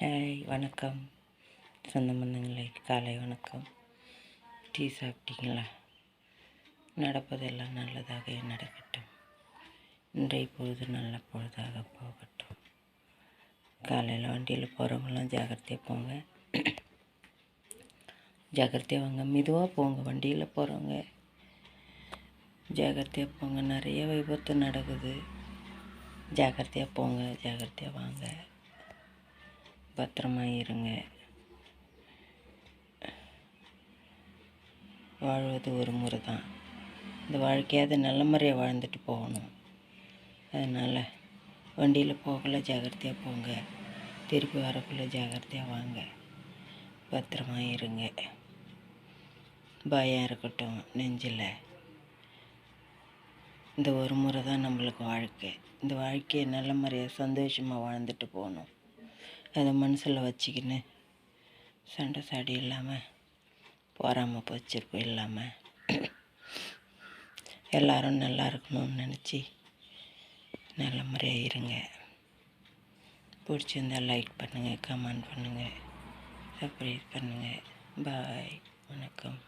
Hi, வணக்கம் சொந்த பந்தங்களே, காலை வணக்கம். டீ சாப்பிட்டீங்களா? நடப்பதெல்லாம் நல்லதாக நடக்கட்டும். இன்றைய பொழுது நல்ல பொழுதாக போகட்டும். காலையில் வண்டியில் போகிறவங்களாம் ஜாக்கிரதையாக போங்க, ஜாக்கிரதையாக வாங்க. மெதுவாக போங்க, வண்டியில் போகிறவங்க ஜாக்கிரதையாக போங்க. நிறைய விபத்து நடக்குது. ஜாக்கிரதையாக போங்க, ஜாக்கிரதையாக வாங்க, பத்திரமா இருங்க. வாழ்வது ஒரு முறை தான். இந்த வாழ்க்கையாவது நல்ல முறையாக வாழ்ந்துட்டு போகணும். அதனால் வண்டியில் போகல ஜாக்கிரதையாக போங்க, திருப்பி வரக்குள்ளே ஜாக்கிரதையாக வாங்க, பத்திரமா இருங்க. பயம் இருக்கட்டும் நெஞ்சில். இந்த ஒரு முறை தான் நம்மளுக்கு வாழ்க்கை. இந்த வாழ்க்கையை நல்ல முறையாக சந்தோஷமாக வாழ்ந்துட்டு போகணும். அதை மனசில் வச்சுக்கின்னு சண்டை சாடி இல்லாமல், போகாமல் போச்சிருப்பு இல்லாமல், எல்லோரும் நல்லா இருக்கணும்னு நினச்சி நல்ல முறையாக இருங்க. பிடிச்சிருந்தால் லைக் பண்ணுங்கள், கமெண்ட் பண்ணுங்கள், சப்ஸ்கிரைப் பண்ணுங்கள். பாய், வணக்கம்.